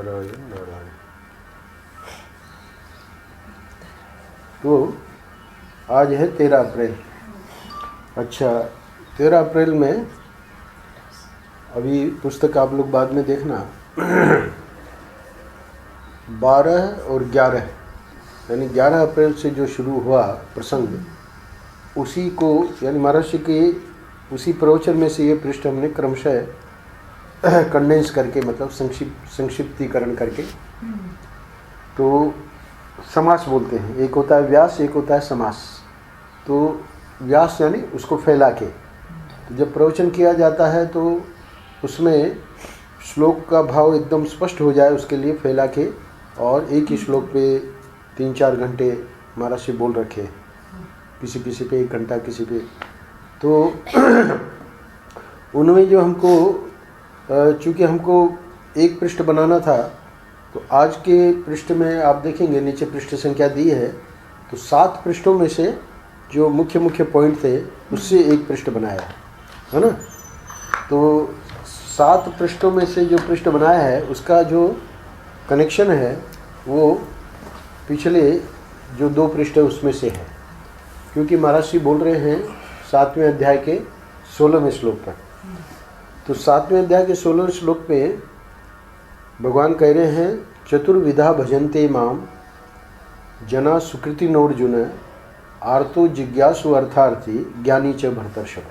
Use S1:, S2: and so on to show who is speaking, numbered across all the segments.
S1: नारायण नारायण। तो आज है 13 अप्रैल। अच्छा, 13 अप्रैल में अभी पुस्तक आप लोग बाद में देखना 12 और 11 यानी 11 अप्रैल से जो शुरू हुआ प्रसंग, उसी को यानी महर्षि के उसी प्रवचन में से ये पृष्ठ हमने क्रमशः कंडेंस करके, मतलब संक्षिप्तीकरण करके, तो समास बोलते हैं। एक होता है व्यास, एक होता है समास। तो व्यास यानी उसको फैला के, तो जब प्रवचन किया जाता है तो उसमें श्लोक का भाव एकदम स्पष्ट हो जाए, उसके लिए फैला के और एक ही श्लोक पे 3-4 घंटे महर्षि बोल रखे, किसी किसी पे 1 घंटा, किसी पे। तो उनमें जो हमको, चूँकि हमको एक पृष्ठ बनाना था, तो आज के पृष्ठ में आप देखेंगे नीचे पृष्ठ संख्या दी है, तो 7 पृष्ठों में से जो मुख्य मुख्य पॉइंट थे उससे एक पृष्ठ बनाया है ना। तो 7 पृष्ठों में से जो पृष्ठ बनाया है उसका जो कनेक्शन है वो पिछले जो 2 पृष्ठ है उसमें से है, क्योंकि महर्षि बोल रहे हैं 7वें अध्याय के 16वें श्लोक पर। तो 7वें अध्याय के 16वें श्लोक पे भगवान कह रहे हैं, चतुर्विधा भजन्ते माम जना सुकृति नोर्जुन आर्तो जिज्ञासु अर्थार्थी ज्ञानी च भरतर्षभ।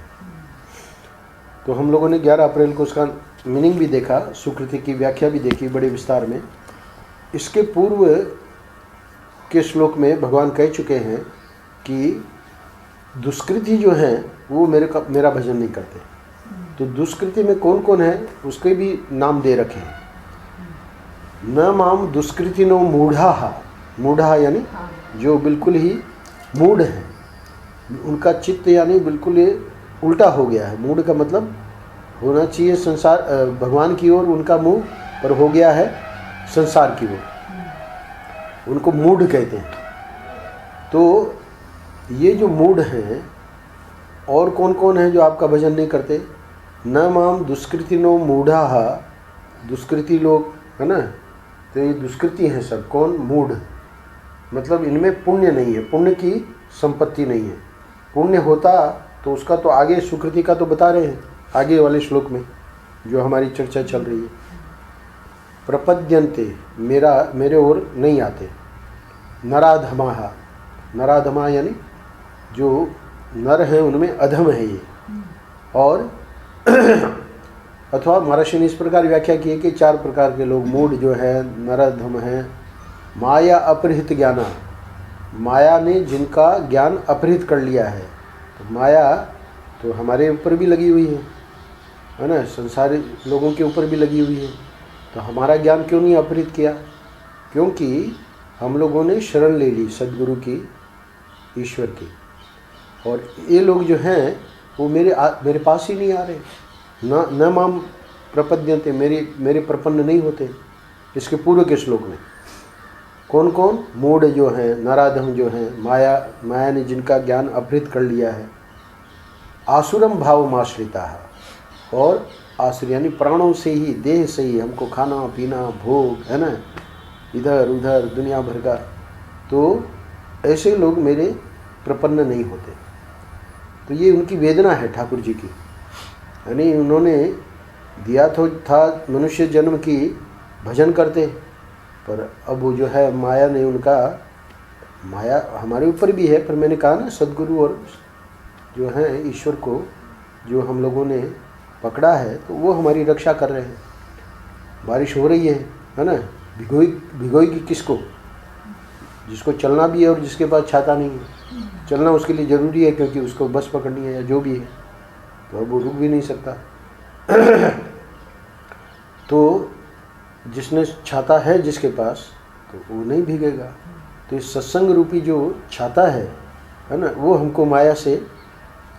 S1: तो हम लोगों ने 11 अप्रैल को उसका मीनिंग भी देखा, सुकृति की व्याख्या भी देखी बड़े विस्तार में। इसके पूर्व के श्लोक में भगवान कह चुके हैं कि दुष्कृति जो हैं वो मेरा भजन नहीं करते। तो दुष्कृति में कौन कौन है उसके भी नाम दे रखे हैं। न माम दुष्कृतिनो मूढ़ा, मूढ़ा यानी जो बिल्कुल ही मूढ़ है, उनका चित्त यानी बिल्कुल ये उल्टा हो गया है। मूढ़ का मतलब होना चाहिए संसार, भगवान की ओर उनका मुंह, पर हो गया है संसार की ओर, उनको मूढ़ कहते हैं। तो ये जो मूढ़ हैं, और कौन कौन है जो आपका भजन नहीं करते? न माम दुष्कृतिनो मूढ़ा, दुष्कृति लोग है ना, तो ये दुष्कृति हैं सब। कौन? मूढ़, मतलब इनमें पुण्य नहीं है, पुण्य की संपत्ति नहीं है। पुण्य होता तो उसका तो आगे सुकृति का तो बता रहे हैं आगे वाले श्लोक में जो हमारी चर्चा चल रही है। प्रपद्यन्ते, मेरे ओर नहीं आते। नराधमाः, नराधमा यानी जो नर हैं उनमें अधम है ये। और अथवा महर्षि ने इस प्रकार व्याख्या की है कि 4 प्रकार के लोग, मूढ़ जो है, नराधम है, माया अपहृत ज्ञाना, माया ने जिनका ज्ञान अपहृत कर लिया है। तो माया तो हमारे ऊपर भी लगी हुई है ना, संसारी लोगों के ऊपर भी लगी हुई है। तो हमारा ज्ञान क्यों नहीं अपहृत किया? क्योंकि हम लोगों ने शरण ले ली सद्गुरु की, ईश्वर की। और ये लोग जो हैं वो मेरे पास ही नहीं आ रहे। न माम प्रपद्यन्ते, मेरे प्रपन्न नहीं होते। इसके पूर्व के श्लोक में कौन कौन? मूढ़ जो हैं, नराधम जो हैं, माया ने जिनका ज्ञान अपहृत कर लिया है। आसुरम भावमाश्रिता, और आसुर यानी प्राणों से ही, देह से ही, हमको खाना पीना भोग है ना, इधर उधर दुनिया भर का। तो ऐसे लोग मेरे प्रपन्न नहीं होते। तो ये उनकी वेदना है ठाकुर जी की, यानी उन्होंने दिया तो था मनुष्य जन्म की, भजन करते, पर अब वो जो है माया ने उनका, माया हमारे ऊपर भी है, पर मैंने कहा ना सद्गुरु और जो है ईश्वर को जो हम लोगों ने पकड़ा है, तो वो हमारी रक्षा कर रहे हैं। बारिश हो रही है ना, भिगोएगी किसको? जिसको चलना भी है और जिसके पास छाता नहीं है। चलना उसके लिए ज़रूरी है क्योंकि उसको बस पकड़नी है या जो भी है, तो अब वो रुक भी नहीं सकता। तो जिसने छाता है जिसके पास, तो वो नहीं भीगेगा। तो इस सत्संग रूपी जो छाता है ना, वो हमको माया से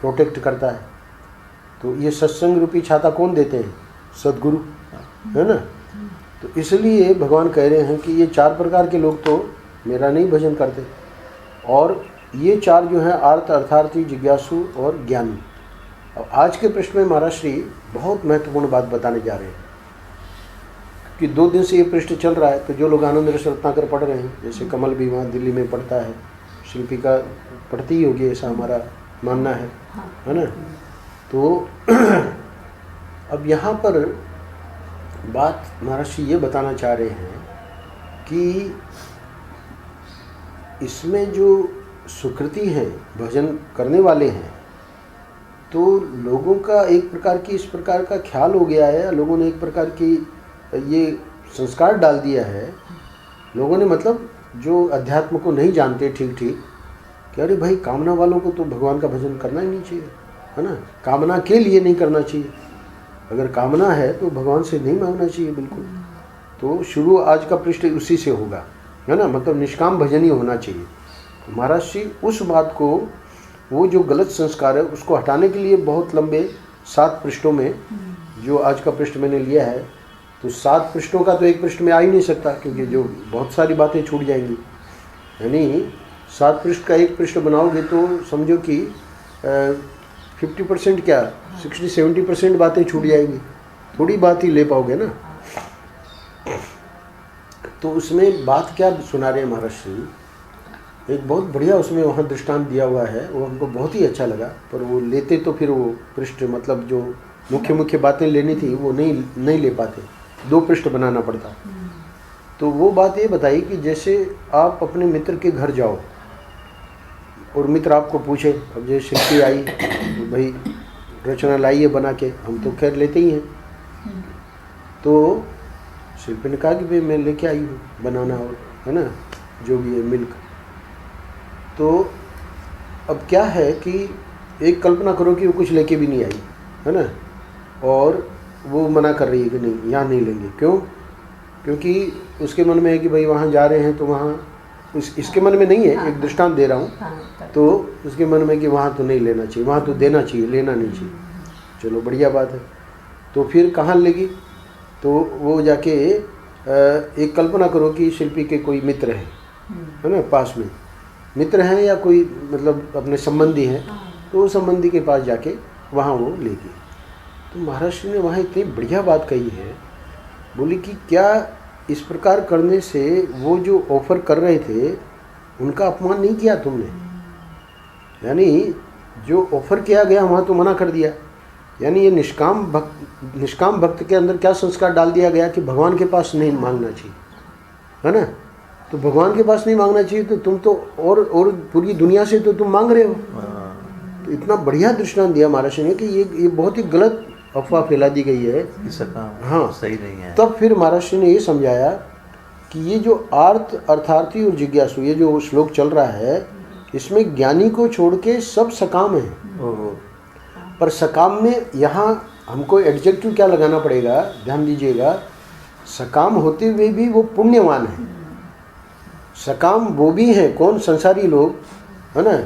S1: प्रोटेक्ट करता है। तो ये सत्संग रूपी छाता कौन देते हैं? सद्गुरु, है ना। तो इसलिए भगवान कह रहे हैं कि ये 4 प्रकार के लोग तो मेरा नहीं भजन करते। और ये 4 जो हैं, आर्त, अर्थार्थी, जिज्ञासु और ज्ञानी। अब आज के प्रश्न में महाराज श्री बहुत महत्वपूर्ण बात बताने जा रहे हैं। क्योंकि 2 दिन से ये पृष्ठ चल रहा है, तो जो लोग आनंद रस रत्नाकर पढ़ रहे हैं, जैसे कमल भी वहाँ दिल्ली में पढ़ता है, शिल्पी का पढ़ती ही होगी, ऐसा हमारा मानना है ना। तो अब यहाँ पर बात महाराज जी ये बताना चाह रहे हैं कि इसमें जो सुकृति हैं, भजन करने वाले हैं, तो लोगों का एक प्रकार की इस प्रकार का ख्याल हो गया है, लोगों ने एक प्रकार की ये संस्कार डाल दिया है, लोगों ने मतलब जो अध्यात्म को नहीं जानते ठीक कि अरे भाई कामना वालों को तो भगवान का भजन करना ही नहीं चाहिए, है ना, कामना के लिए नहीं करना चाहिए, अगर कामना है तो भगवान से नहीं मांगना चाहिए बिल्कुल। तो शुरू आज का पृष्ठ उसी से होगा, है ना, मतलब निष्काम भजन ही होना चाहिए। तो महाराज जी उस बात को, वो जो गलत संस्कार है उसको हटाने के लिए बहुत लंबे 7 पृष्ठों में, जो आज का पृष्ठ मैंने लिया है, तो 7 पृष्ठों का तो एक पृष्ठ में आ ही नहीं सकता, क्योंकि जो बहुत सारी बातें छूट जाएंगी। यानी 7 पृष्ठ का एक पृष्ठ बनाओगे तो समझो कि 50% क्या 60-70% बातें छूट जाएंगी, थोड़ी बात ही ले पाओगे ना। तो उसमें बात क्या सुना रहे हैं महाराज जी, एक बहुत बढ़िया उसमें वहाँ दृष्टांत दिया हुआ है, वो हमको बहुत ही अच्छा लगा, पर वो लेते तो फिर वो पृष्ठ मतलब जो मुख्य बातें लेनी थी वो नहीं ले पाते, 2 पृष्ठ बनाना पड़ता। तो वो बात ये बताई कि जैसे आप अपने मित्र के घर जाओ और मित्र आपको पूछे, अब जैसे शिल्पी आई तो भाई रचना लाई है बना के, हम तो खैर लेते ही हैं, तो शिल्पी ने कहा कि भाई मैं लेके आई हूँ बनाना, और है ना जो भी है मिल्क। तो अब क्या है कि एक कल्पना करो कि वो कुछ लेके भी नहीं आई, है ना, और वो मना कर रही है कि नहीं यहाँ नहीं लेंगे, क्यों, क्योंकि उसके मन में है कि भाई वहाँ जा रहे हैं तो वहाँ इसके मन में नहीं है, एक दृष्टांत दे रहा हूँ, तो उसके मन में कि वहाँ तो नहीं लेना चाहिए, वहाँ तो देना चाहिए, लेना नहीं चाहिए। चलो बढ़िया बात है, तो फिर कहाँ लेगी, तो वो जाके एक कल्पना करो कि शिल्पी के कोई मित्र हैं, है ना, पास में मित्र हैं या कोई मतलब अपने संबंधी हैं, तो वो संबंधी के पास जाके वहाँ वो लेगी। तो महाराज ने वहाँ इतनी बढ़िया बात कही है, बोली कि क्या इस प्रकार करने से वो जो ऑफ़र कर रहे थे उनका अपमान नहीं किया तुमने, यानी जो ऑफ़र किया गया वहाँ तो मना कर दिया, यानी ये निष्काम भक्त के अंदर क्या संस्कार डाल दिया गया कि भगवान के पास नहीं मांगना चाहिए, है ना, तो भगवान के पास नहीं मांगना चाहिए, तो तुम तो और पूरी दुनिया से तो तुम मांग रहे हो। तो इतना बढ़िया दृष्टांत दिया महाराज ने कि ये बहुत ही गलत अफवाह फैला दी गई है, हाँ
S2: सही नहीं है।
S1: तब फिर महाराज ने ये समझाया कि ये जो अर्थार्थी और जिज्ञासु, ये जो श्लोक चल रहा है, इसमें ज्ञानी को छोड़ के सब सकाम है, पर सकाम में यहाँ हमको एडजेक्टिव क्या लगाना पड़ेगा, ध्यान दीजिएगा, सकाम होते हुए भी वो पुण्यवान है। सकाम वो भी हैं कौन, संसारी लोग, है ना,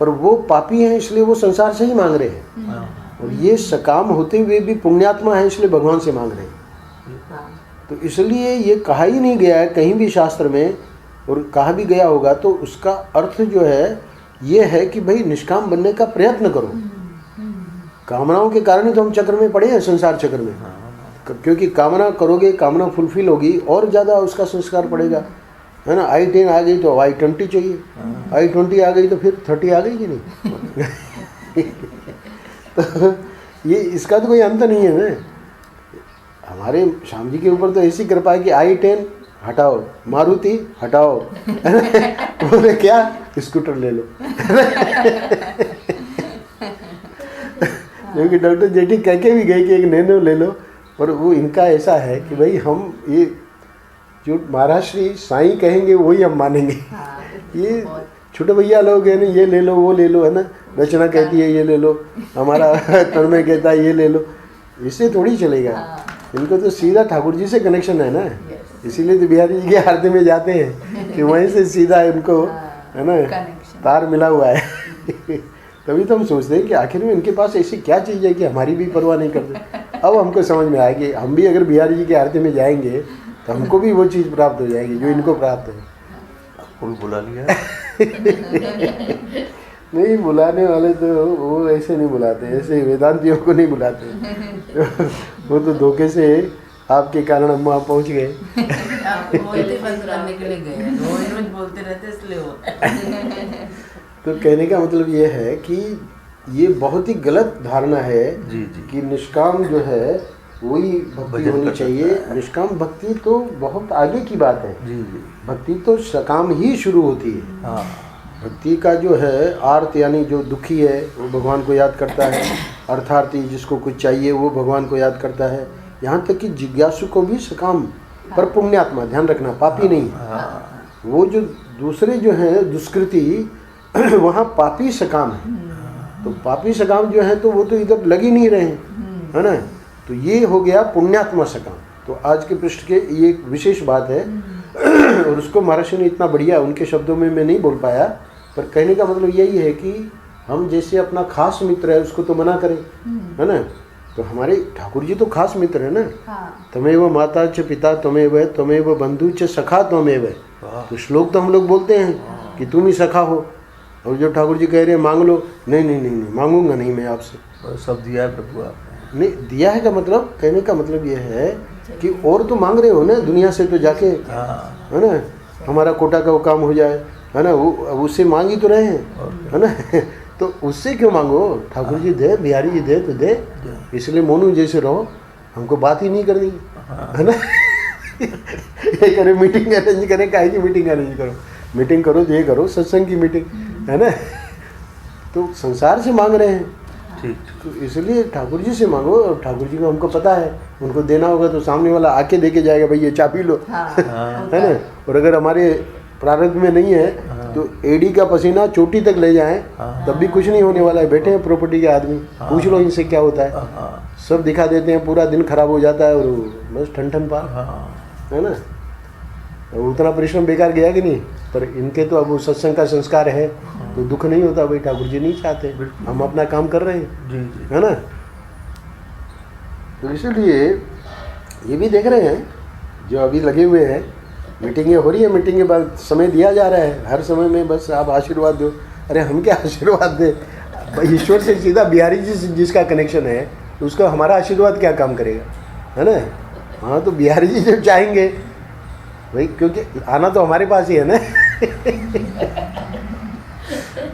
S1: पर वो पापी हैं इसलिए वो संसार से ही मांग रहे हैं, और ये सकाम होते हुए भी पुण्यात्मा है इसलिए भगवान से मांग रहे हैं। तो इसलिए ये कहा ही नहीं गया है कहीं भी शास्त्र में, और कहा भी गया होगा तो उसका अर्थ जो है ये है कि भाई निष्काम बनने का प्रयत्न करो। कामनाओं के कारण ही तो हम चक्र में पड़े हैं, संसार चक्र में, क्योंकि कामना करोगे, कामना फुलफिल होगी और ज़्यादा उसका संस्कार पड़ेगा, है ना। I10 आ गई तो I20 चाहिए, I20 आ गई तो फिर 30 आ गई कि नहीं। तो ये इसका तो कोई अंत नहीं है ना। हमारे श्याम जी के ऊपर तो ऐसी कृपा है कि I10 हटाओ, मारुति हटाओ, बोले क्या स्कूटर ले लो। क्योंकि डॉक्टर जेठी कह के भी गए कि एक नैनो ले लो, पर वो इनका ऐसा है कि भाई हम ये जो महाराज श्री साईं कहेंगे वही हम मानेंगे। ये छोटे भैया लोग हैं ना, ये ले लो वो ले लो, है ना, रचना कहती है ये ले लो, हमारा तन्मय कहता है ये ले लो, इससे थोड़ी चलेगा। इनको तो सीधा ठाकुर जी से कनेक्शन है ना, इसीलिए तो बिहारी जी के आरती में जाते हैं कि वहीं से सीधा इनको, है ना, तार मिला हुआ है। तभी तो हम सोचते हैं कि आखिर में इनके पास ऐसी क्या चीज़ है कि हमारी भी परवाह नहीं करते। अब हमको समझ में आया कि हम भी अगर बिहारी जी की आरती में जाएंगे तो हमको भी वो चीज़ प्राप्त हो जाएगी जो इनको प्राप्त है।
S2: आपको भी बुला लिया?
S1: नहीं, बुलाने वाले तो वो ऐसे नहीं बुलाते, ऐसे वेदांतियों को नहीं बुलाते। वो तो धोखे से आपके कारण हम वहाँ पहुँच गए।
S3: आप बोलते बंद करने के लिए गए, रोज रोज बोलते रहते इसलिए होता है।
S1: तो कहने का मतलब ये है कि ये बहुत ही गलत धारणा है
S2: जी जी
S1: कि निष्काम जो है वही भक्ति
S2: भजन
S1: होनी
S2: कर
S1: चाहिए।
S2: सकता है।
S1: निष्काम भक्ति तो बहुत आगे की बात है।
S2: जी जी
S1: भक्ति तो सकाम ही शुरू होती है।
S2: हाँ
S1: भक्ति का जो है आर्त यानी जो दुखी है वो भगवान को याद करता है, अर्थार्थी जिसको कुछ चाहिए वो भगवान को याद करता है, यहाँ तक कि जिज्ञासु को भी सकाम पर पुण्यात्मा, ध्यान रखना, पापी नहीं।
S2: हाँ
S1: वो जो दूसरे जो हैं दुष्कृति वहाँ पापी सकाम है। तो पापी सकाम जो है तो वो तो इधर लग ही नहीं रहे हैं, है ना। तो ये हो गया पुण्यात्मा सकाम। तो आज के पृष्ठ के ये एक विशेष बात है और उसको महर्षि ने इतना बढ़िया उनके शब्दों में मैं नहीं बोल पाया, पर कहने का मतलब यही है कि हम जैसे अपना खास मित्र है उसको तो मना करें, है ना। तो हमारे ठाकुर जी तो खास मित्र है ना। तमेव माता च पिता तमेव बंधु च सखा तमेव। तो श्लोक तो हम लोग बोलते हैं कि तुम ही सखा हो, और जो ठाकुर जी कह रहे हैं मांग लो, नहीं नहीं नहीं नहीं मांगूंगा नहीं मैं आपसे।
S2: और सब दिया है प्रभु आपने।
S1: नहीं दिया है का मतलब, कहने का मतलब ये है कि और तो मांग रहे हो ना दुनिया से तो जाके,
S2: हाँ
S1: है ना, हमारा कोटा का वो काम हो जाए, है ना, वो उससे मांग ही तो रहे हैं, है ना। तो उससे क्यों मांगो, ठाकुर जी दे, बिहारी जी दे तो दे। इसलिए मोनू जैसे रहो, हमको बात ही नहीं करनी, है ना। ये करे मीटिंग अरेंज करें, काहे की मीटिंग अरेंज करो, मीटिंग करो ये करो सत्संग की मीटिंग, है ना। तो संसार से मांग रहे हैं,
S2: ठीक
S1: तो इसलिए ठाकुर जी से मांगो। और ठाकुर जी को हमको पता है, उनको देना होगा तो सामने वाला आके दे के जाएगा, भाई ये चा पी लो, है ना। और अगर हमारे प्रारब्ध में नहीं है तो एडी का पसीना चोटी तक ले जाएं तब भी कुछ नहीं होने वाला है। बैठे हैं प्रॉपर्टी के आदमी, पूछ लो इनसे क्या होता है,
S2: हाँ
S1: सब दिखा देते हैं, पूरा दिन खराब हो जाता है और बस ठन ठन पार,
S2: हाँ
S1: है ना। तो उतना परिश्रम बेकार गया कि नहीं। पर इनके तो अब सत्संग का संस्कार है तो दुख नहीं होता, भाई ठाकुर जी नहीं चाहते, हम अपना काम कर रहे हैं,
S2: जी जी
S1: है ना। तो इसलिए ये भी देख रहे हैं जो अभी लगे हुए हैं, मीटिंगें हो रही है, मीटिंग के बाद समय दिया जा रहा है, हर समय में बस आप आशीर्वाद दो। अरे हम क्या आशीर्वाद दें, भाई ईश्वर से सीधा बिहारी जी से जिसका कनेक्शन है उसका हमारा आशीर्वाद क्या काम करेगा, है ना। हाँ तो बिहारी जी जब चाहेंगे भाई, क्योंकि आना तो हमारे पास ही है ना।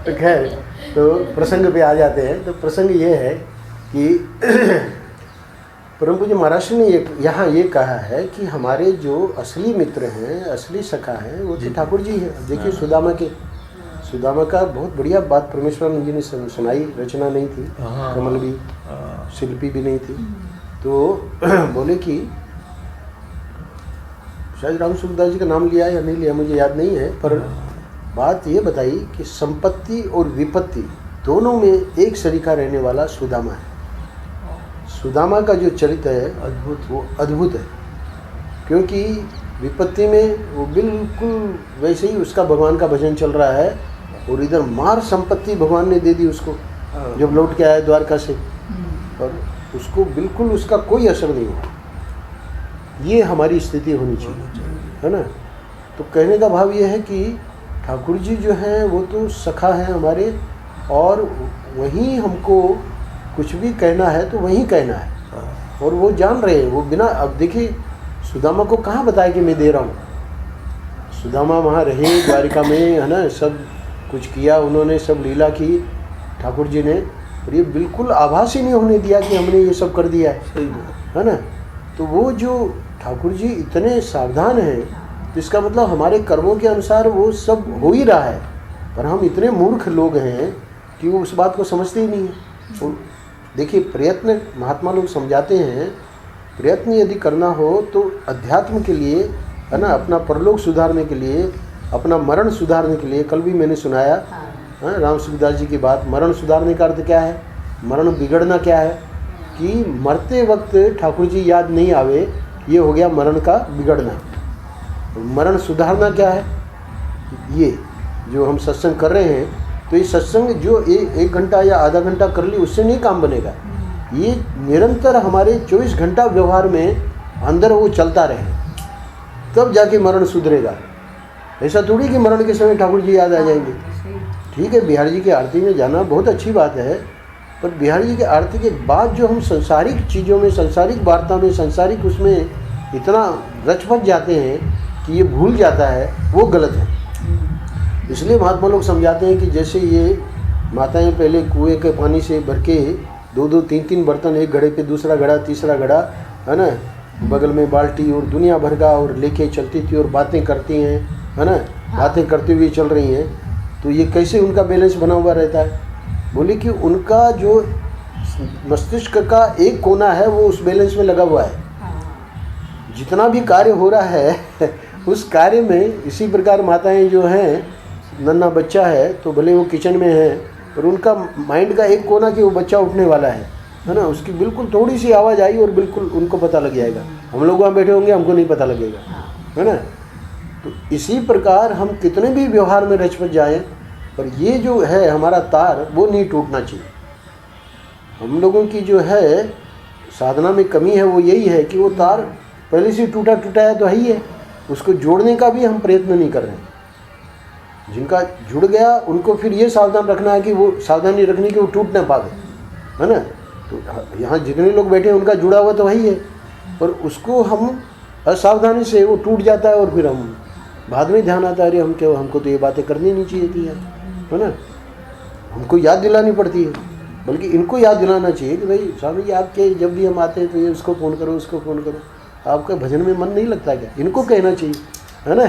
S1: तो खैर, तो प्रसंग पे आ जाते हैं। तो प्रसंग ये है कि परम पूज्य महाराज ने यहाँ ये कहा है कि हमारे जो असली मित्र हैं, असली सखा हैं, वो तो ठाकुर जी हैं। देखिए सुदामा का बहुत बढ़िया बात परमेश्वर जी ने सुनाई, रचना नहीं थी, कमल भी, शिल्पी भी नहीं थी। तो बोले कि शायद राम सुखदास जी का नाम लिया या नहीं लिया मुझे याद नहीं है, पर बात ये बताई कि संपत्ति और विपत्ति दोनों में एक सरीका रहने वाला सुदामा है। सुदामा का जो चरित्र है अद्भुत, वो अद्भुत है, क्योंकि विपत्ति में वो बिल्कुल वैसे ही उसका भगवान का भजन चल रहा है, और इधर मार संपत्ति भगवान ने दे दी उसको जब लौट के आया द्वारका से, और उसको बिल्कुल उसका कोई असर नहीं हुआ। ये हमारी स्थिति होनी चाहिए, है ना। तो कहने का भाव ये है कि ठाकुर जी जो हैं वो तो सखा हैं हमारे, और वहीं हमको कुछ भी कहना है तो वहीं कहना है, और वो जान रहे हैं। वो बिना, अब देखिए सुदामा को कहाँ बताया कि मैं दे रहा हूँ। सुदामा वहाँ रहे द्वारिका में, है ना, सब कुछ किया उन्होंने, सब लीला की ठाकुर जी ने, और ये बिल्कुल आभास ही नहीं होने दिया कि हमने ये सब कर दिया है ना। तो वो जो ठाकुर जी इतने सावधान हैं, इसका मतलब हमारे कर्मों के अनुसार वो सब हो ही रहा है, पर हम इतने मूर्ख लोग हैं कि वो उस बात को समझते ही नहीं है। और देखिए प्रयत्न महात्मा लोग समझाते हैं, प्रयत्न यदि करना हो तो अध्यात्म के लिए, है ना, अपना परलोक सुधारने के लिए, अपना मरण सुधारने के लिए। कल भी मैंने सुनाया राम सुखदास जी की बात। मरण सुधारने का अर्थ क्या है, मरण बिगड़ना क्या है, कि मरते वक्त ठाकुर जी याद नहीं आवे, ये हो गया मरण का बिगड़ना। मरण सुधारना क्या है, ये जो हम सत्संग कर रहे हैं, तो ये सत्संग जो एक घंटा या आधा घंटा कर ली उससे नहीं काम बनेगा। ये निरंतर हमारे 24 घंटा व्यवहार में अंदर वो चलता रहे, तब जाके मरण सुधरेगा। ऐसा थोड़ी कि मरण के समय ठाकुर जी याद आ जाएंगे। ठीक है, बिहारी जी की आरती में जाना बहुत अच्छी बात है, पर बिहारी जी की आरती के बाद जो हम संसारिक चीज़ों में, संसारिक वार्ता में, संसारिक उसमें इतना रच जाते हैं कि ये भूल जाता है, वो गलत है। इसलिए महात्मा लोग समझाते हैं कि जैसे ये माताएं पहले कुएं के पानी से भर के 2-2, 3-3 बर्तन, एक घड़े पे दूसरा घड़ा, तीसरा घड़ा, है ना, बगल में बाल्टी और दुनिया भर का और लेके चलती थी और बातें करती हैं, है ना, बातें करती हुई चल रही हैं, तो ये कैसे उनका बैलेंस बना हुआ रहता है? बोले कि उनका जो मस्तिष्क का एक कोना है वो उस बैलेंस में लगा हुआ है। जितना भी कार्य हो रहा है उस कार्य में इसी प्रकार माताएं जो हैं, नन्हा बच्चा है तो भले वो किचन में है, पर उनका माइंड का एक कोना कि वो बच्चा उठने वाला है ना, उसकी बिल्कुल थोड़ी सी आवाज़ आई और बिल्कुल उनको पता लग जाएगा। हम लोग वहाँ बैठे होंगे, हमको नहीं पता लगेगा, है ना। तो इसी प्रकार हम कितने भी व्यवहार में रच जाएं, पर ये जो है हमारा तार, वो नहीं टूटना चाहिए। हम लोगों की जो है साधना में कमी है वो यही है कि वो तार पहले से टूटा है तो है ही है, उसको जोड़ने का भी हम प्रयत्न नहीं कर रहे हैं। जिनका जुड़ गया उनको फिर ये सावधान रखना है कि वो सावधानी रखनी कि वो टूट ना पावे, है ना। तो यहाँ जितने लोग बैठे हैं उनका जुड़ा हुआ तो वही है, पर उसको हम असावधानी से वो टूट जाता है और फिर हम बाद में ध्यान आता है, अरे हमको तो ये बातें करनी नहीं चाहिए थी यार, है ना। हमको याद दिलानी पड़ती है, बल्कि इनको याद दिलाना चाहिए कि भाई स्वामी जी आपके जब भी हम आते हैं तो ये उसको फ़ोन करो, उसको फ़ोन करो, आपका भजन में मन नहीं लगता क्या? इनको कहना चाहिए, है ना।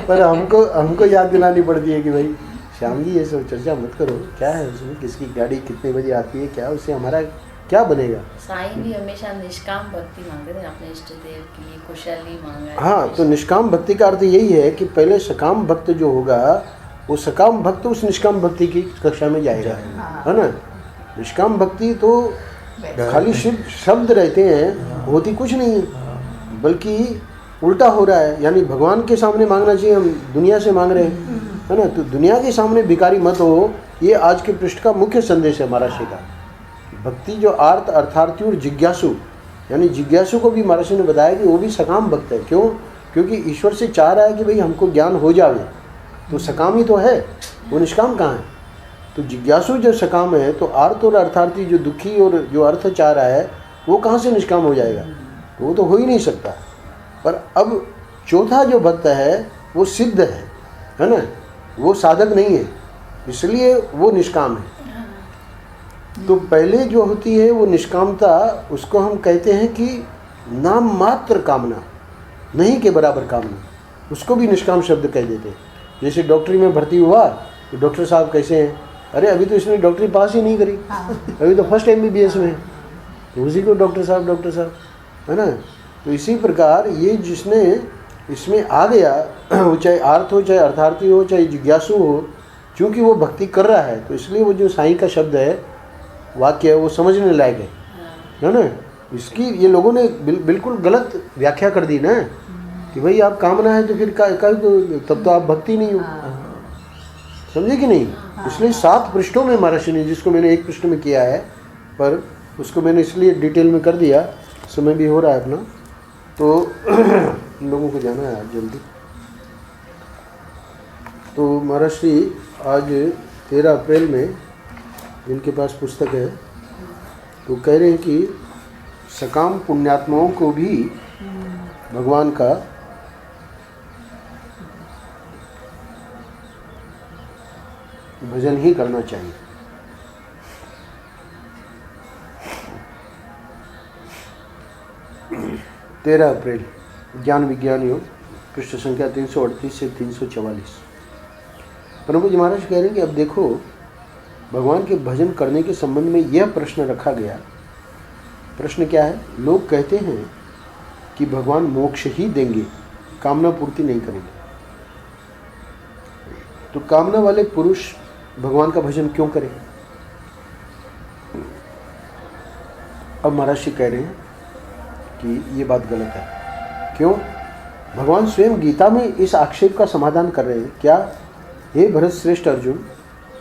S1: पर हमको याद दिलानी पड़ती है कि भाई श्याम जी ये सब चर्चा मत करो, क्या है उसमें, किसकी गाड़ी कितने बजे आती है, क्या उससे हमारा क्या बनेगा।
S4: साईं भी हमेशा निष्काम भक्ति मांगते थे अपने इष्ट देव के लिए, कुशली मांगा है।
S1: हाँ, तो निष्काम भक्ति का अर्थ यही है कि पहले सकाम भक्त जो होगा वो सकाम भक्त उस निष्काम भक्ति की कक्षा में जाएगा, है ना। निष्काम भक्ति तो खाली शब्द रहते हैं, होती कुछ नहीं है, बल्कि उल्टा हो रहा है। यानी भगवान के सामने मांगना चाहिए, हम दुनिया से मांग रहे हैं, है ना। तो दुनिया के सामने भिखारी मत हो, ये आज के पृष्ठ का मुख्य संदेश है महाराष्ट्र का। भक्ति जो आर्त, अर्थार्थी और जिज्ञासु, यानी जिज्ञासु को भी महर्षि ने बताया कि वो भी सकाम भक्त है। क्यों? क्योंकि ईश्वर से चाह रहा है कि भाई हमको ज्ञान हो जावे, तो सकाम ही तो है, वो निष्काम कहाँ है। तो जिज्ञासु जो सकाम है, तो आर्त और अर्थार्थी जो दुखी और जो अर्थ चाह रहा है वो कहाँ से निष्काम हो जाएगा? वो तो हो ही नहीं सकता। पर अब चौथा जो भक्त है वो सिद्ध है ना, वो साधक नहीं है, इसलिए वो निष्काम है। तो पहले जो होती है वो निष्कामता, उसको हम कहते हैं कि नाम मात्र कामना, नहीं के बराबर कामना, उसको भी निष्काम शब्द कह देते हैं। जैसे डॉक्टरी में भर्ती हुआ तो डॉक्टर साहब कैसे हैं, अरे अभी तो इसने डॉक्टरी पास ही नहीं करी, अभी तो फर्स्ट MBBS में, तो उसी को डॉक्टर साहब है ना। तो इसी प्रकार ये जिसने इसमें आ गया, वो चाहे आर्थ हो, चाहे अर्थार्थी हो, चाहे जिज्ञासु हो, क्योंकि वो भक्ति कर रहा है, तो इसलिए वो जो साईं का शब्द है, वाक्य है, वो समझने लायक है ना। इसकी ये लोगों ने बिल्कुल गलत व्याख्या कर दी ना, कि भाई आप कामना है तो फिर तब तो आप भक्ति नहीं हो, समझे कि नहीं। इसलिए 7 पृष्ठों में महर्षि ने, जिसको मैंने 1 पृष्ठ में किया है, पर उसको मैंने इसलिए डिटेल में कर दिया, समय भी हो रहा है अपना, तो लोगों को जाना है आज जल्दी। तो महर्षि आज 13 अप्रैल में जिनके पास पुस्तक है, तो कह रहे हैं कि सकाम पुण्यात्माओं को भी भगवान का भजन ही करना चाहिए। तेरह अप्रैल ज्ञान विज्ञान योग, पृष्ठ संख्या 338 से 344। प्रभु जी महाराज कह रहे हैं कि अब देखो, भगवान के भजन करने के संबंध में यह प्रश्न रखा गया। प्रश्न क्या है? लोग कहते हैं कि भगवान मोक्ष ही देंगे, कामना पूर्ति नहीं करेंगे। तो कामना वाले पुरुष भगवान का भजन क्यों करें? अब महाराज जी कह रहे हैं कि ये बात गलत है। क्यों? भगवान स्वयं गीता में इस आक्षेप का समाधान कर रहे हैं। क्या? हे भरत श्रेष्ठ अर्जुन,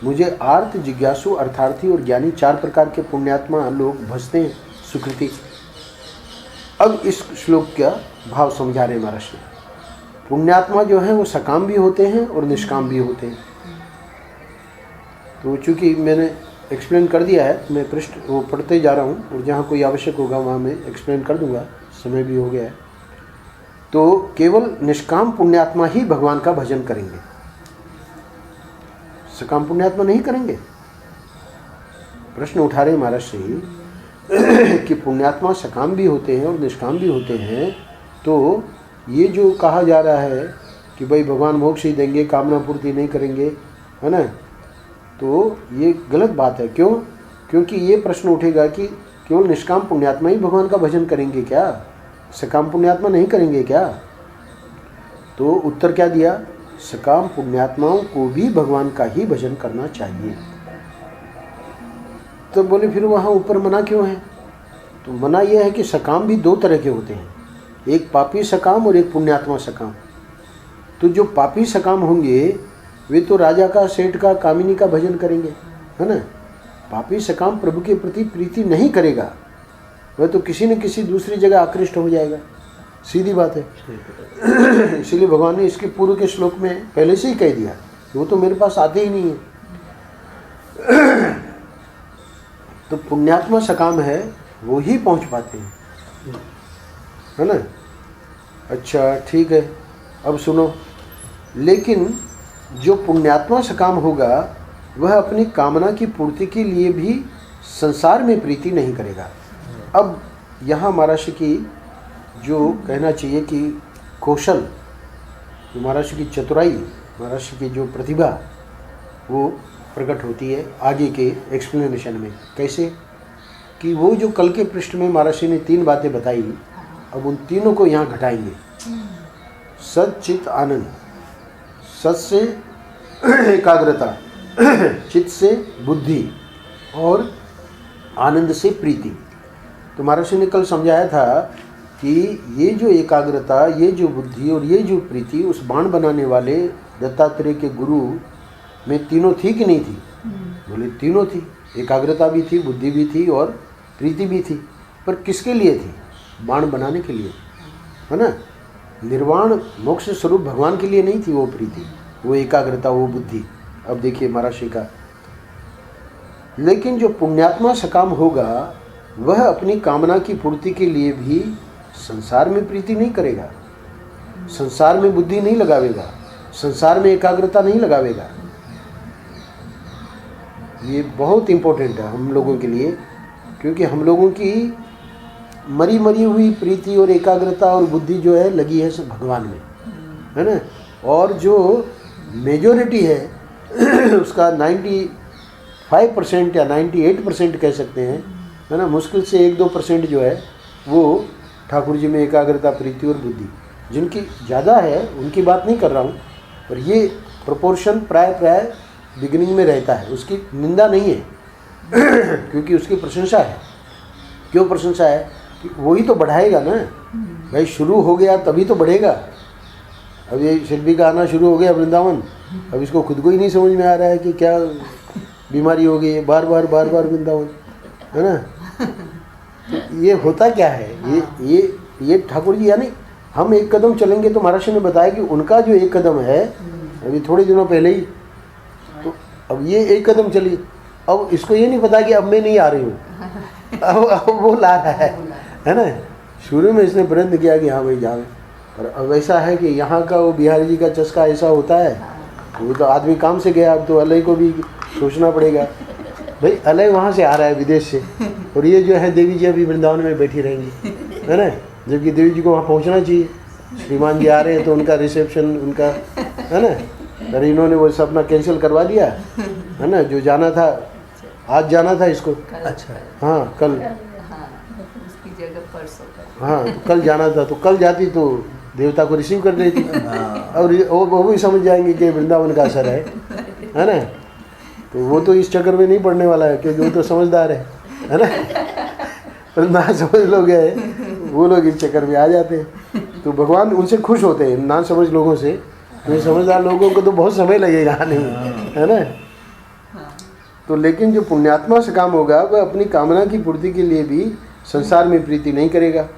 S1: मुझे आर्त, जिज्ञासु, अर्थार्थी और ज्ञानी 4 प्रकार के पुण्यात्मा लोग भजते हैं, सुकृति। अब इस श्लोक का भाव समझा रहे महाराज जी। पुण्यात्मा जो है वो सकाम भी होते हैं और निष्काम भी होते हैं। तो चूँकि मैंने एक्सप्लेन कर दिया है, मैं पृष्ठ वो पढ़ते जा रहा हूँ और जहाँ कोई आवश्यक होगा वहाँ मैं एक्सप्लेन कर दूँगा, समय भी हो गया है। तो केवल निष्काम पुण्यात्मा ही भगवान का भजन करेंगे, सकाम पुण्यात्मा नहीं करेंगे। प्रश्न उठा रहे महाराज से कि पुण्यात्मा सकाम भी होते हैं और निष्काम भी होते हैं, तो ये जो कहा जा रहा है कि भाई भगवान मोक्ष ही देंगे, कामना पूर्ति नहीं करेंगे, है ना, तो ये गलत बात है। क्यों? क्योंकि ये प्रश्न उठेगा कि केवल निष्काम पुण्यात्मा ही भगवान का भजन करेंगे क्या, सकाम पुण्यात्मा नहीं करेंगे क्या? तो उत्तर क्या दिया, सकाम पुण्यात्माओं को भी भगवान का ही भजन करना चाहिए। तो बोले फिर वहाँ ऊपर मना क्यों है? तो मना यह है कि सकाम भी दो तरह के होते हैं, एक पापी सकाम और एक पुण्यात्मा सकाम। तो जो पापी सकाम होंगे वे तो राजा का, सेठ का, कामिनी का भजन करेंगे, है ना। पापी सकाम प्रभु के प्रति प्रीति नहीं करेगा, वह तो किसी न किसी दूसरी जगह आकृष्ट हो जाएगा, सीधी बात है। इसीलिए भगवान ने इसके पूर्व के श्लोक में पहले से ही कह दिया, वो तो मेरे पास आते ही नहीं है। तो पुण्यात्मा सकाम है वो ही पहुंच पाते हैं, है ना। अच्छा ठीक है, अब सुनो, लेकिन जो पुण्यात्मा सकाम होगा वह अपनी कामना की पूर्ति के लिए भी संसार में प्रीति नहीं करेगा। अब यहाँ महाराज की जो कहना चाहिए कि कौशल, जो महाराज की चतुराई, महाराज की जो प्रतिभा, वो प्रकट होती है आगे के एक्सप्लेनेशन में। कैसे? कि वो जो कल के पृष्ठ में महाराज ने 3 बातें बताई, अब उन तीनों को यहाँ घटाएंगे। सत चित आनंद, सत से एकाग्रता, चित्त से बुद्धि और आनंद से प्रीति। तो महाराज ने कल समझाया था कि ये जो एकाग्रता, ये जो बुद्धि और ये जो प्रीति उस बाण बनाने वाले दत्तात्रेय के गुरु में तीनों थी कि नहीं थी? बोले तीनों थी, एकाग्रता भी थी, बुद्धि भी थी और प्रीति भी थी। पर किसके लिए थी? बाण बनाने के लिए, है ना। निर्वाण मोक्ष स्वरूप भगवान के लिए नहीं थी वो प्रीति, वो एकाग्रता, वो बुद्धि। अब देखिए महाराज का, लेकिन जो पुण्यात्मा सकाम होगा वह अपनी कामना की पूर्ति के लिए भी संसार में प्रीति नहीं करेगा, संसार में बुद्धि नहीं लगावेगा, संसार में एकाग्रता नहीं लगावेगा। ये बहुत इम्पोर्टेंट है हम लोगों के लिए, क्योंकि हम लोगों की मरी मरी हुई प्रीति और एकाग्रता और बुद्धि जो है लगी है सब भगवान में, है ना। और जो मेजॉरिटी है उसका 95% या 98% कह सकते हैं, है ना। मुश्किल से 1-2% जो है वो ठाकुर जी में एकाग्रता, प्रीति और बुद्धि। जिनकी ज़्यादा है उनकी बात नहीं कर रहा हूँ, पर ये प्रोपोर्शन प्राय बिगिनिंग में रहता है, उसकी निंदा नहीं है क्योंकि उसकी प्रशंसा है। क्यों प्रशंसा है? कि वही तो बढ़ाएगा ना भाई, शुरू हो गया तभी तो बढ़ेगा। अब ये शिल्पी का आना शुरू हो गया वृंदावन, अब इसको खुद को ही नहीं समझ में आ रहा है कि क्या बीमारी हो गई है, बार बार वृंदावन, है ना। तो ये होता क्या है? ये ठाकुर जी, यानी हम एक कदम चलेंगे तो महाराज ने बताया कि उनका जो एक कदम है अभी थोड़े दिनों पहले ही, तो अब ये एक कदम चली, अब इसको ये नहीं पता कि अब मैं नहीं आ रही हूँ, अब वो ला रहा है ना। शुरू में इसने प्रयत्न किया कि हाँ भाई जावे, पर अब ऐसा है कि यहाँ का वो बिहारी जी का चस्का ऐसा होता है, वो तो आदमी काम से गया, अब तो अलय को भी सोचना पड़ेगा। भाई अलय वहाँ से आ रहा है विदेश से, और ये जो है देवी जी अभी वृंदावन में बैठी रहेंगी, है ना। जबकि देवी जी को वहाँ पहुँचना चाहिए, श्रीमान जी आ रहे हैं तो उनका रिसेप्शन, उनका, है ना। अरे इन्होंने वो अपना कैंसिल करवा दिया, है ना। जो जाना था, आज जाना था इसको,
S2: अच्छा,
S1: हाँ कल,
S3: उसकी जगह परसों,
S1: हाँ तो कल जाना था, तो कल जाती तो देवता को रिसीव कर लेती, और वो भी समझ जाएंगे कि वृंदावन का असर है ना। तो वो तो इस चक्कर में नहीं पड़ने वाला है, क्योंकि वो तो समझदार है ना। पर ना समझ लोग हैं वो लोग इस चक्कर में आ जाते हैं, तो भगवान उनसे खुश होते हैं, ना समझ लोगों से। तो समझदार लोगों को तो बहुत समय लगेगा आने में, है ना। तो लेकिन जो पुण्यात्मा से काम होगा वह अपनी कामना की पूर्ति के लिए भी संसार में प्रीति नहीं करेगा,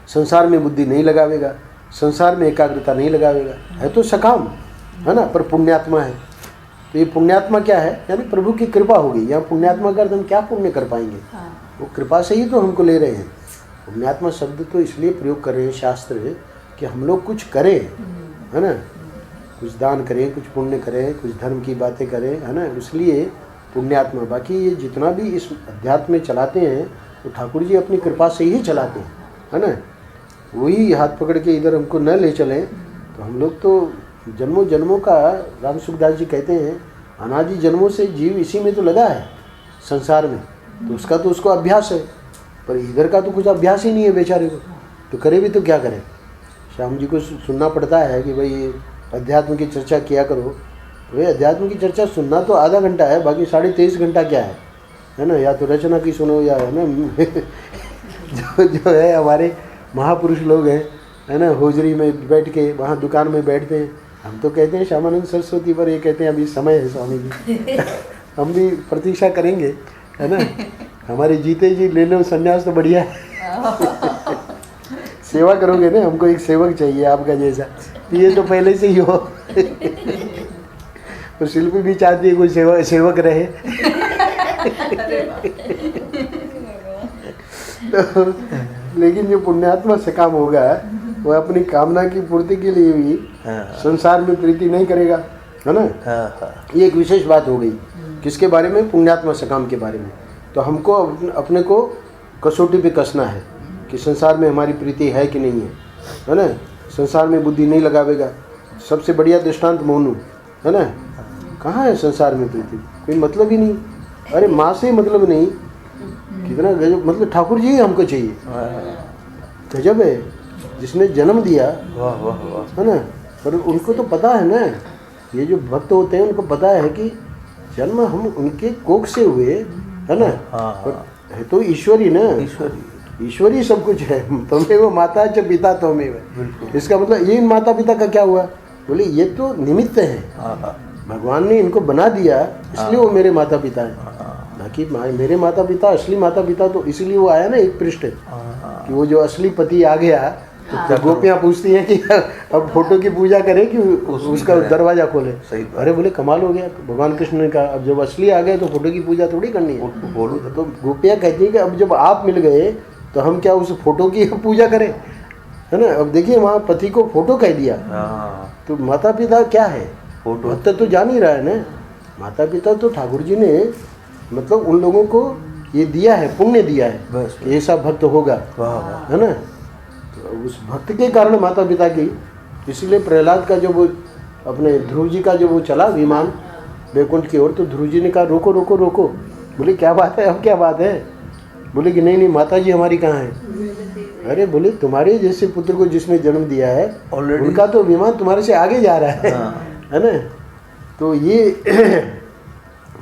S1: संसार में बुद्धि नहीं लगावेगा, संसार में एकाग्रता नहीं लगावेगा। है तो सकाम, है ना, पर पुण्यात्मा है। तो ये पुण्यात्मा क्या है, यानी प्रभु की कृपा होगी। यहाँ पुण्यात्मा का अर्थ हम क्या पुण्य कर पाएंगे, वो कृपा से ही तो हमको ले रहे हैं। पुण्यात्मा शब्द तो इसलिए प्रयोग कर रहे हैं शास्त्र कि हम लोग कुछ करें, है ना, कुछ दान करें, कुछ पुण्य करें, कुछ धर्म की बातें करें, है ना, इसलिए पुण्यात्मा। बाकी ये जितना भी इस अध्यात्म में चलाते हैं तो ठाकुर जी अपनी कृपा से ही चलाते हैं, है ना। वही हाथ पकड़ के इधर हमको न ले चलें तो हम लोग तो जन्मों जन्मों का, राम सुखदास जी कहते हैं, अनादि जन्मों से जीव इसी में तो लगा है संसार में, तो उसका तो उसको अभ्यास है, पर इधर का तो कुछ अभ्यास ही नहीं है बेचारे को, तो करे भी तो क्या करें। श्याम जी को सुनना पड़ता है कि भाई अध्यात्म की चर्चा किया करो। भाई अध्यात्म की चर्चा सुनना तो आधा घंटा है, बाकी 23.5 घंटा क्या है ना। या तो रचना की सुनो, या है ना जो है हमारे महापुरुष लोग हैं, है ना, होजरी में बैठ के वहाँ दुकान में बैठते हैं। हम तो कहते हैं श्यामानंद सरस्वती पर, ये कहते हैं अभी समय है स्वामी जी हम भी प्रतीक्षा करेंगे, है ना। हमारे जीते जी ले लो संन्यास तो बढ़िया है सेवा करोगे ना, हमको एक सेवक चाहिए आपका जैसा, ये तो पहले से ही हो तो शिल्पी भी चाहती है कोई सेवक रहे तो, लेकिन जो पुण्यात्मा से काम होगा वो अपनी कामना की पूर्ति के लिए भी संसार में प्रीति नहीं करेगा, है ना। ये एक विशेष बात हो गई किसके बारे में, पुण्यात्मा सकाम के बारे में। तो हमको अपने को कसौटी पे कसना है कि संसार में हमारी प्रीति है कि नहीं है ना। संसार में बुद्धि नहीं लगावेगा। सबसे बढ़िया दृष्टांत मोनू, है ना, कहाँ है संसार में प्रीति, कोई मतलब ही नहीं। अरे माँ से मतलब नहीं, कितना गजब, मतलब ठाकुर जी हमको चाहिए, गजब है, जिसने जन्म दिया, है ना। पर उनको तो पता है ना, ये जो भक्त होते हैं उनको पता है कि जन्म हम उनके कोख से हुए, है ना। पर है तो ईश्वरी ना, ईश्वरी सब कुछ है। तुम्हें वो माता च पिता तुम्हें, इसका मतलब ये माता पिता का क्या हुआ, बोले ये तो निमित्त है, भगवान ने इनको बना दिया इसलिए वो मेरे माता पिता हैं। बाकी मेरे माता पिता, असली माता पिता तो इसलिए वो आया ना एक पृष्ठ कि वो जो असली पति आ गया तो गोपियाँ पूछती हैं कि अब फोटो की पूजा करें कि उसका दरवाजा खोले। अरे बोले कमाल हो गया, तो भगवान कृष्ण ने कहा अब जब असली आ गए तो फोटो की पूजा थोड़ी करनी है, बोलो। तो गोपियाँ कहती हैं कि अब जब आप मिल गए तो हम क्या उस फोटो की पूजा करें, है ना। अब देखिए वहाँ पति को फोटो कह दिया, तो माता पिता क्या है, भक्त तो जान ही रहा है ना। माता पिता तो ठाकुर जी ने मतलब उन लोगों को ये दिया है, पुण्य दिया है, बस ऐसा भक्त होगा, है ना। तो उस भक्त के कारण माता पिता की, इसलिए प्रहलाद का जो वो अपने ध्रुव जी का जो वो चला विमान वैकुंठ की ओर, तो ध्रुव जी ने कहा रोको रोको रोको। बोले क्या बात है, अब क्या बात है। बोले कि नहीं माता जी हमारी कहाँ है। अरे बोले तुम्हारे जैसे पुत्र को जिसने जन्म दिया है उनका तो विमान तुम्हारे से आगे जा रहा है ना। तो ये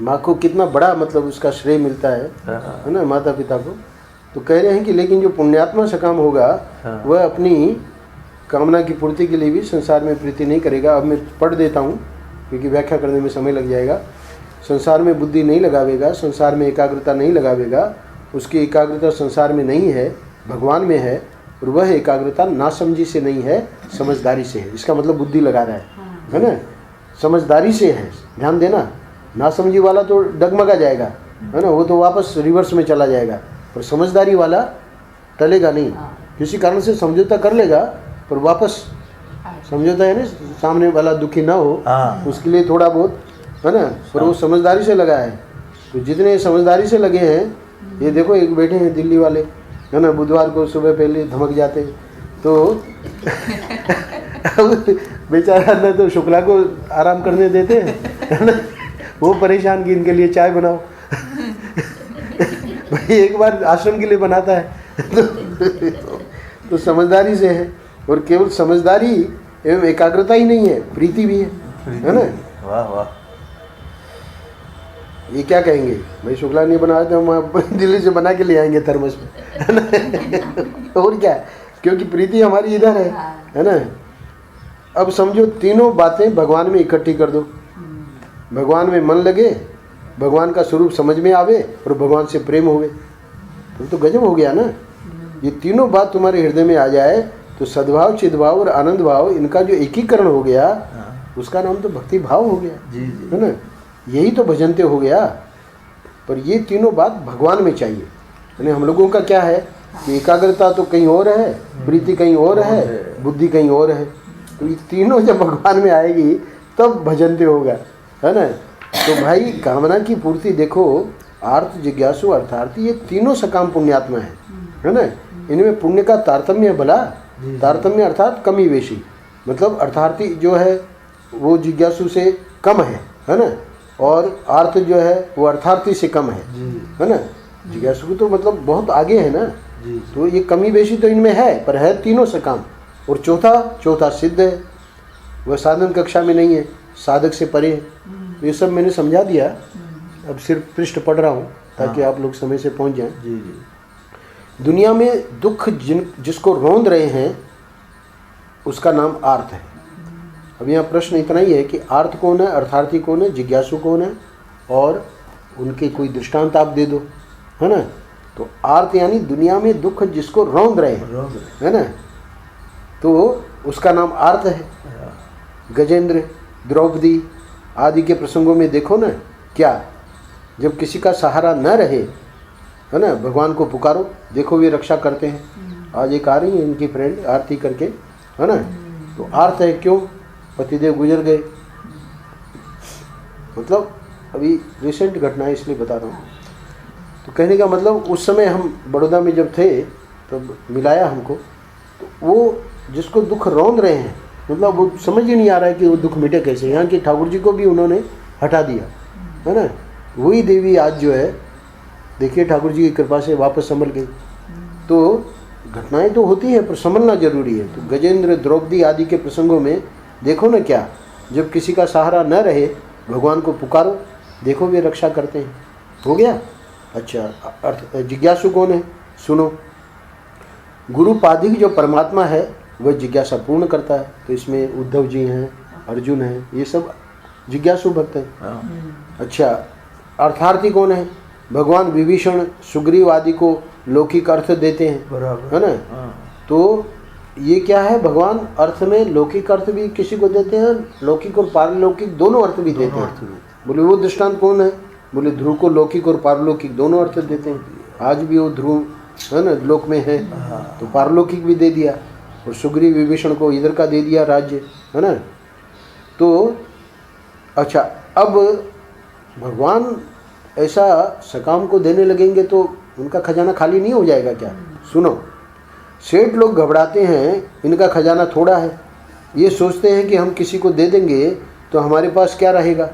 S1: माँ को कितना बड़ा मतलब उसका श्रेय मिलता है ना, माता पिता को। तो कह रहे हैं कि लेकिन जो पुण्यात्मा सकाम होगा वह अपनी कामना की पूर्ति के लिए भी संसार में प्रीति नहीं करेगा। अब मैं पढ़ देता हूँ क्योंकि व्याख्या करने में समय लग जाएगा। संसार में बुद्धि नहीं लगावेगा, संसार में एकाग्रता नहीं लगावेगा, उसकी एकाग्रता संसार में नहीं है, भगवान में है, और वह एकाग्रता नासमझी से नहीं है, समझदारी से है। इसका मतलब बुद्धि लगा रहा है ना, समझदारी से है। ध्यान देना, नासमझी वाला तो डगमगा जाएगा, है ना, वो तो वापस रिवर्स में चला जाएगा, पर समझदारी वाला टलेगा नहीं। किसी कारण से समझौता कर लेगा पर वापस समझौता है ना, सामने वाला दुखी ना हो उसके लिए थोड़ा बहुत, है ना, पर वो समझदारी से लगा है। तो जितने समझदारी से लगे हैं, ये देखो एक बैठे हैं दिल्ली वाले, है ना, बुधवार को सुबह पहले धमक जाते हैं, तो बेचारा न तो शुक्ला को आराम करने देते हैं, है ना, वो परेशान कि इनके लिए चाय बनाओ भाई एक बार आश्रम के लिए बनाता है तो समझदारी से है। और केवल समझदारी एवं एकाग्रता ही नहीं है, प्रीति भी है ना।
S2: वाह वाह,
S1: ये क्या कहेंगे भाई शुक्ला नहीं बनाया तो हम दिल्ली से बना के ले आएंगे थर्मस में, है ना। और क्या, क्योंकि प्रीति हमारी इधर है ना। अब समझो तीनों बातें भगवान में इकट्ठी कर दो, भगवान में मन लगे, भगवान का स्वरूप समझ में आवे और भगवान से प्रेम होवे, तो गजब हो गया ना। ये तीनों बात तुम्हारे हृदय में आ जाए तो सद्भाव, चिद्भाव और आनंद भाव, इनका जो एकीकरण हो गया उसका नाम तो भक्ति भाव हो गया,
S2: जी जी,
S1: है ना। यही तो भजनते हो गया। पर ये तीनों बात भगवान में चाहिए। यानी हम लोगों का क्या है कि एकाग्रता तो कहीं और है, प्रीति कहीं और है, बुद्धि कहीं और है। तो ये तीनों जब भगवान में आएगी तब भजनते होगा, है ना। तो भाई कामना की पूर्ति देखो, आर्त, जिज्ञासु, अर्थार्थी, ये तीनों सकाम पुण्यात्मा है ना। इनमें पुण्य का तारतम्य भला, तारतम्य अर्थात कमी बेशी, मतलब अर्थार्थी जो है वो जिज्ञासु से कम है ना, और आर्त जो है वो अर्थार्थी से कम है ना। जिज्ञासु तो मतलब बहुत आगे है ना। तो ये कमी बेशी तो इनमें है, पर है तीनों सकाम। और चौथा सिद्ध है, वह साधन कक्षा में नहीं है, साधक से परे है। ये सब मैंने समझा दिया, अब सिर्फ पृष्ठ पढ़ रहा हूँ ताकि आप लोग समय से पहुँच जाएं।
S2: जी जी।
S1: दुनिया में दुख जिसको रौंद रहे हैं उसका नाम आर्त है। अब यहाँ प्रश्न इतना ही है कि आर्त कौन है, अर्थार्थी कौन है, जिज्ञासु कौन है, और उनके कोई दृष्टांत आप दे दो, है ना। तो आर्त यानी दुनिया में दुख जिसको रौंद रहे हैं, है ना, तो उसका नाम आर्त है। गजेंद्र, द्रौपदी आदि के प्रसंगों में देखो ना, क्या जब किसी का सहारा न रहे, है ना, भगवान को पुकारो, देखो वे रक्षा करते हैं। आज एक आ रही है इनकी फ्रेंड आरती करके, है ना। तो आर्त है, क्यों, पतिदेव गुजर गए। मतलब अभी रिसेंट घटना है इसलिए बता रहा हूँ। तो कहने का मतलब उस समय हम बड़ौदा में जब थे तब मिलाया हमको, तो वो जिसको दुख रौंद रहे हैं, मतलब वो समझ ही नहीं आ रहा है कि वो दुख मिटे कैसे। यहाँ की ठाकुर जी को भी उन्होंने हटा दिया, है ना। वही देवी आज जो है देखिए ठाकुर जी की कृपा से वापस संभल गई। तो घटनाएं तो होती है पर संभलना जरूरी है। तो गजेंद्र, द्रौपदी आदि के प्रसंगों में देखो ना, क्या जब किसी का सहारा न रहे भगवान को पुकारो, देखो वे रक्षा करते हैं। हो गया। अच्छा, अर्थ जिज्ञासु कौन है, सुनो। गुरुपादिक जो परमात्मा है वह जिज्ञासा पूर्ण करता है। तो इसमें उद्धव जी हैं, अर्जुन हैं, ये सब जिज्ञासु भक्त हैं। अच्छा, अर्थार्थी कौन है, भगवान विभीषण, सुग्रीव आदि को लौकिक अर्थ देते हैं,
S2: बराबर,
S1: है ना। तो ये क्या है, भगवान अर्थ में लौकिक अर्थ भी किसी को देते हैं, लौकिक और पारलौकिक दोनों अर्थ भी देते हैं। बोले वो दृष्टांत कौन है, बोले ध्रुव को लौकिक और पारलौकिक दोनों अर्थ देते हैं। आज भी वो ध्रुव, है ना, लोक में है तो पारलौकिक भी दे दिया, और सुग्रीव विभीषण को इधर का दे दिया राज्य, है ना। तो अच्छा, अब भगवान ऐसा सकाम को देने लगेंगे तो उनका खजाना खाली नहीं हो जाएगा क्या। सुनो, सेठ लोग घबराते हैं, इनका खजाना थोड़ा है, ये सोचते हैं कि हम किसी को दे देंगे तो हमारे पास क्या रहेगा।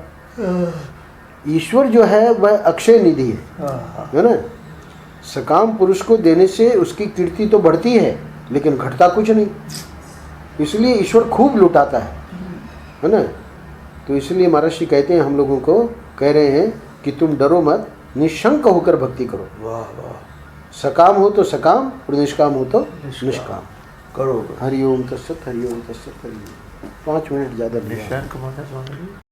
S1: ईश्वर जो है वह अक्षय निधि है ना। सकाम पुरुष को देने से उसकी कीर्ति तो बढ़ती है लेकिन घटता कुछ नहीं, इसलिए ईश्वर खूब लुटाता है ना। तो इसलिए महर्षि कहते हैं, हम लोगों को कह रहे हैं कि तुम डरो मत, निशंक होकर भक्ति करो।
S2: वाह वाह।
S1: सकाम हो तो सकाम और निष्काम हो तो निष्काम
S2: करो।
S1: हरिओम तत्सत, हरिओम तत्सत, हरिओम। 5 मिनट ज़्यादा नहीं।
S2: निशंक माने स्वामी जी।